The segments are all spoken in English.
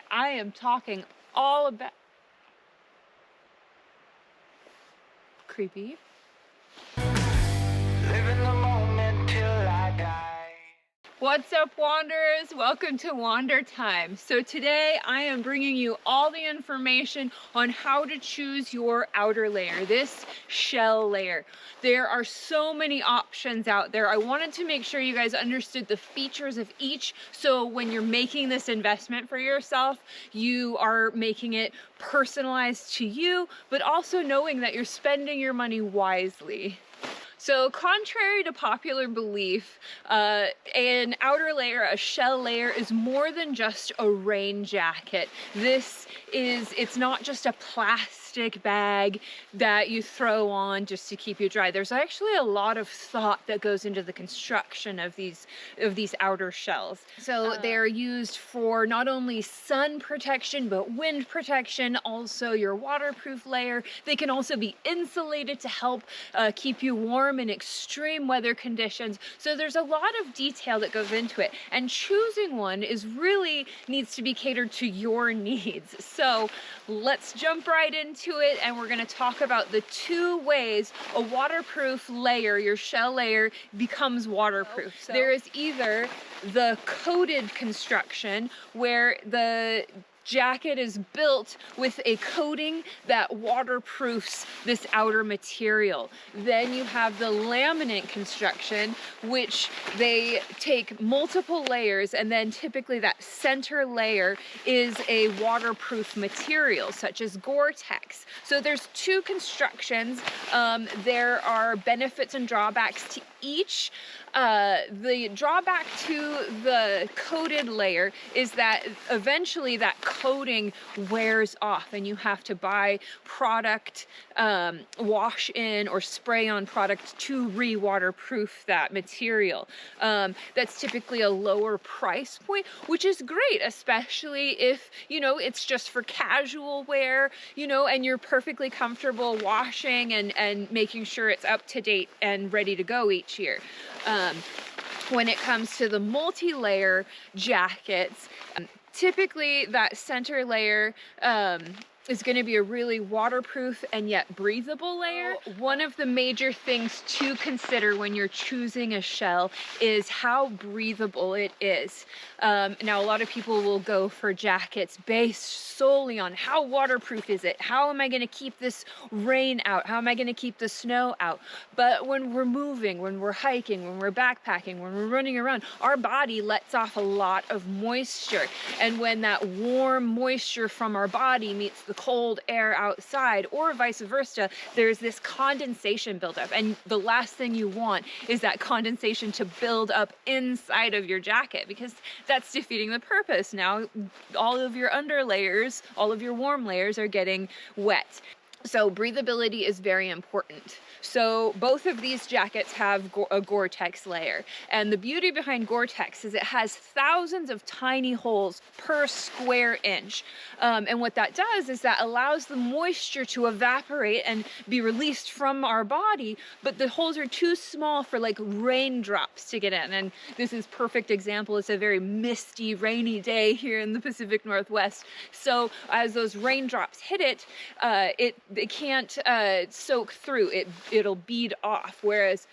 I am talking all about creepy. Living the moment till I die. What's up, wanderers? Welcome to Wander Time. So today I am bringing you all the information on how to choose your outer layer, this shell layer. There are so many options out there. I wanted to make sure you guys understood the features of each, so when you're making this investment for yourself, you are making it personalized to you, but also knowing that you're spending your money wisely. So contrary to popular belief, an outer layer, a shell layer, is more than just a rain jacket. It's not just a plastic bag that you throw on just to keep you dry. There's actually a lot of thought that goes into the construction of these outer shells. So they're used for not only sun protection, but wind protection, also your waterproof layer. They can also be insulated to help keep you warm in extreme weather conditions. So there's a lot of detail that goes into it, and choosing one really needs to be catered to your needs. So let's jump right into it, and we're going to talk about the two ways a waterproof layer, your shell layer, becomes waterproof. So there is either the coated construction, where the jacket is built with a coating that waterproofs this outer material. Then you have the laminate construction, which they take multiple layers, and then typically that center layer is a waterproof material such as Gore-Tex. So there's two constructions. There are benefits and drawbacks to each. The drawback to the coated layer is that eventually that coating wears off, and you have to buy product, wash in or spray on product to re-waterproof that material. That's typically a lower price point, which is great, especially if, it's just for casual wear, and you're perfectly comfortable washing and making sure it's up to date and ready to go each year. When it comes to the multi-layer jackets, typically that center layer is going to be a really waterproof and yet breathable layer. One of the major things to consider when you're choosing a shell is how breathable it is. Now, a lot of people will go for jackets based solely on how waterproof is it? How am I going to keep this rain out? How am I going to keep the snow out? But when we're moving, when we're hiking, when we're backpacking, when we're running around, our body lets off a lot of moisture. And when that warm moisture from our body meets the cold air outside, or vice versa, there's this condensation buildup. And the last thing you want is that condensation to build up inside of your jacket, because that's defeating the purpose. Now, all of your under layers, all of your warm layers are getting wet. So breathability is very important. So both of these jackets have a Gore-Tex layer. And the beauty behind Gore-Tex is it has thousands of tiny holes per square inch. And what that does is that allows the moisture to evaporate and be released from our body, but the holes are too small for like raindrops to get in. And this is a perfect example. It's a very misty, rainy day here in the Pacific Northwest. So as those raindrops hit it, it can't soak through. It'll bead off, whereas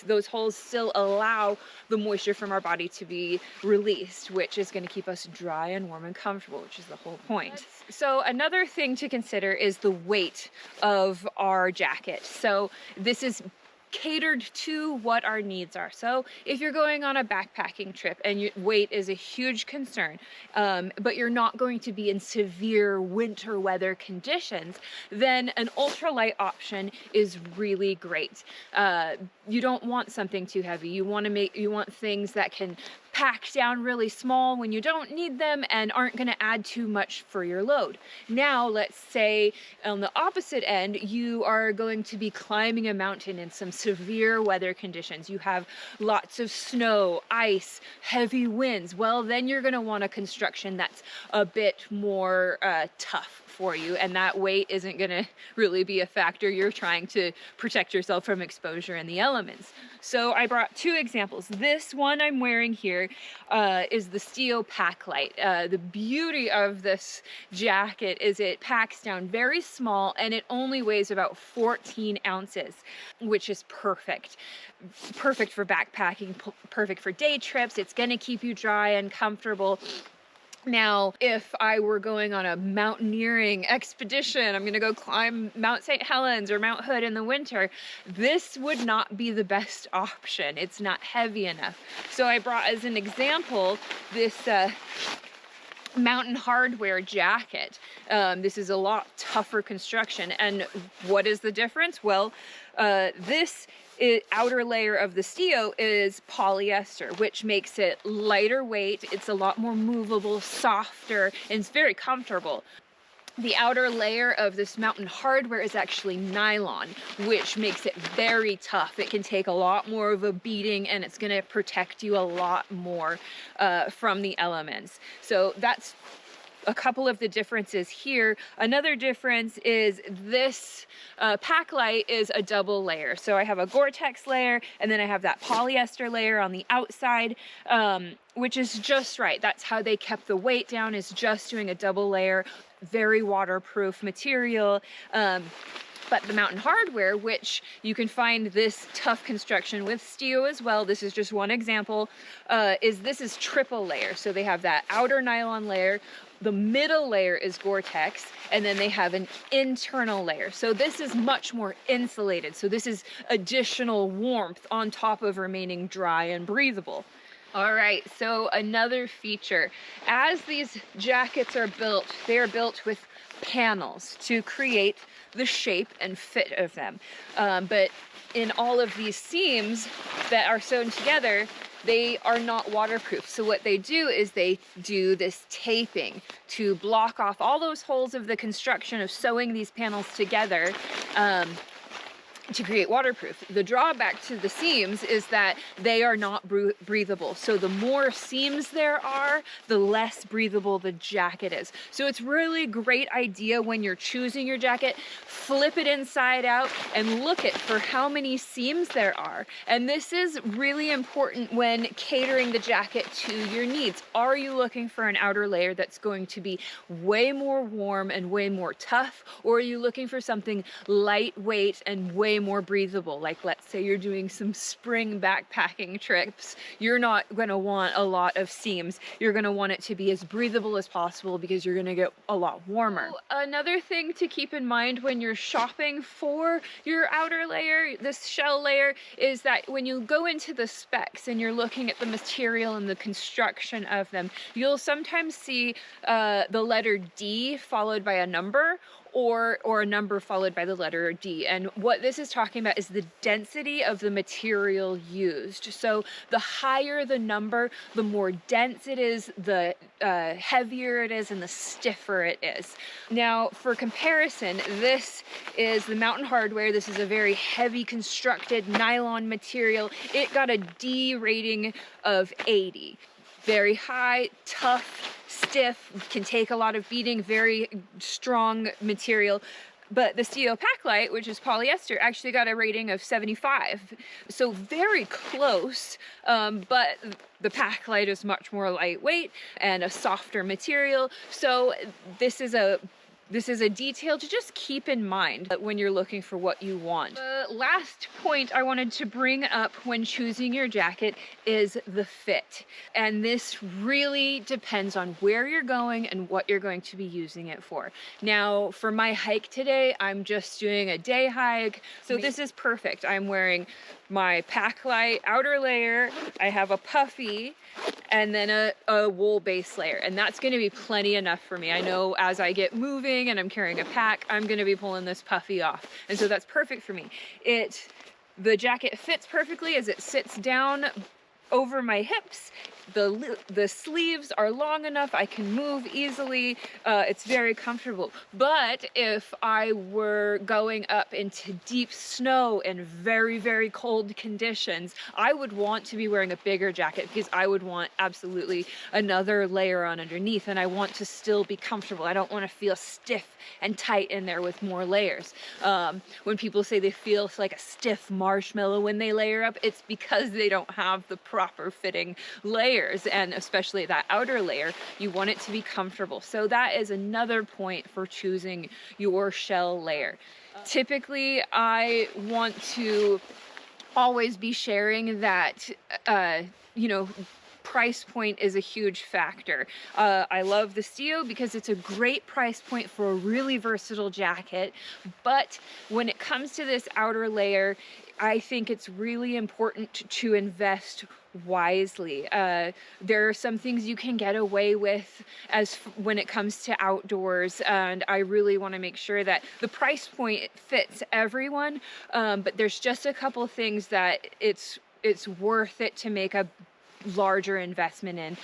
those holes still allow the moisture from our body to be released, which is going to keep us dry and warm and comfortable, which is the whole point. So another thing to consider is the weight of our jacket. So this is catered to what our needs are. So if you're going on a backpacking trip and weight is a huge concern, but you're not going to be in severe winter weather conditions, then an ultralight option is really great. You don't want something too heavy. You want things that can pack down really small when you don't need them and aren't going to add too much for your load. Now, let's say on the opposite end, you are going to be climbing a mountain in some severe weather conditions. You have lots of snow, ice, heavy winds. Well, then you're going to want a construction that's a bit more tough for you, and that weight isn't going to really be a factor. You're trying to protect yourself from exposure in the elements. So I brought two examples. This one I'm wearing here together is the Stio Pack Light. The beauty of this jacket is it packs down very small and it only weighs about 14 ounces, which is perfect. Perfect for backpacking, perfect for day trips. It's gonna keep you dry and comfortable. Now, if I were going on a mountaineering expedition, I'm gonna go climb Mount St. Helens or Mount Hood in the winter, this would not be the best option. It's not heavy enough. So I brought as an example this Mountain Hardwear jacket. This is a lot tougher construction. And what is the difference? Well, this outer layer of the Stio is polyester, which makes it lighter weight. It's a lot more movable, softer, and it's very comfortable. The outer layer of this Mountain Hardwear is actually nylon, which makes it very tough. It can take a lot more of a beating and it's gonna protect you a lot more from the elements. So that's a couple of the differences here. Another difference is this pack light is a double layer. So I have a Gore-Tex layer and then I have that polyester layer on the outside, which is just right. That's how they kept the weight down, is just doing a double layer, very waterproof material. But the Mountain Hardwear, which you can find this tough construction with Stio as well, this is just one example, this is triple layer. So they have that outer nylon layer, the middle layer is Gore-Tex, and then they have an internal layer. So this is much more insulated. So this is additional warmth on top of remaining dry and breathable. All right, so another feature, as these jackets are built, they are built with panels to create the shape and fit of them. But in all of these seams that are sewn together, they are not waterproof. So what they do is they do this taping to block off all those holes of the construction of sewing these panels together to create waterproof. The drawback to the seams is that they are not breathable. So the more seams there are, the less breathable the jacket is. So it's really great idea when you're choosing your jacket, flip it inside out and look at for how many seams there are. And this is really important when catering the jacket to your needs. Are you looking for an outer layer that's going to be way more warm and way more tough? Or are you looking for something lightweight and way more breathable? Like, let's say you're doing some spring backpacking trips, you're not going to want a lot of seams. You're going to want it to be as breathable as possible because you're going to get a lot warmer. So another thing to keep in mind when you're shopping for your outer layer, this shell layer, is that when you go into the specs and you're looking at the material and the construction of them, you'll sometimes see the letter D followed by a number, or a number followed by the letter D. And what this is talking about is the density of the material used. So the higher the number, the more dense it is, the heavier it is, and the stiffer it is. Now, for comparison, this is the Mountain Hardwear. This is a very heavy constructed nylon material. It got a D rating of 80. Very high, tough, stiff, can take a lot of beating, very strong material. But the Stio Pack Light, which is polyester, actually got a rating of 75. So very close, but the Pack Light is much more lightweight and a softer material. So this is a detail to just keep in mind when you're looking for what you want. The last point I wanted to bring up when choosing your jacket is the fit. And this really depends on where you're going and what you're going to be using it for. Now, for my hike today, I'm just doing a day hike. So this is perfect. I'm wearing my Pack Light outer layer, I have a puffy, and then a wool base layer. And that's gonna be plenty enough for me. I know as I get moving and I'm carrying a pack, I'm gonna be pulling this puffy off. And so that's perfect for me. The jacket fits perfectly as it sits down over my hips. The sleeves are long enough, I can move easily, it's very comfortable. But if I were going up into deep snow and very, very cold conditions, I would want to be wearing a bigger jacket because I would want absolutely another layer on underneath, and I want to still be comfortable. I don't want to feel stiff and tight in there with more layers. When people say they feel like a stiff marshmallow when they layer up, it's because they don't have the proper proper fitting layers, and especially that outer layer, you want it to be comfortable. So that is another point for choosing your shell layer. Typically, I want to always be sharing that, you know, price point is a huge factor. I love the Stio because it's a great price point for a really versatile jacket, but when it comes to this outer layer, I think it's really important to invest wisely. There are some things you can get away with when it comes to outdoors, and I really want to make sure that the price point fits everyone, but there's just a couple things that it's worth it to make a larger investment in.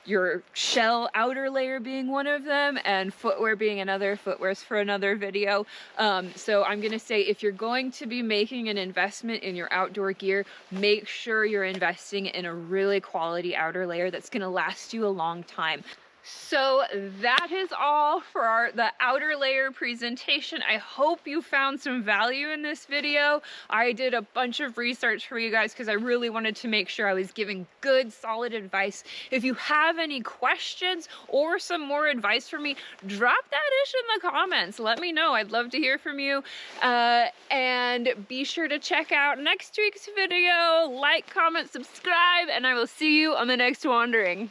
Your shell outer layer being one of them, and footwear being another. Footwear's for another video. So I'm gonna say, if you're going to be making an investment in your outdoor gear, make sure you're investing in a really quality outer layer that's gonna last you a long time. So that is all for the outer layer presentation. I hope you found some value in this video. I did a bunch of research for you guys because I really wanted to make sure I was giving good, solid advice. If you have any questions or some more advice for me, drop that ish in the comments. Let me know. I'd love to hear from you. And be sure to check out next week's video. Like, comment, subscribe, and I will see you on the next wandering.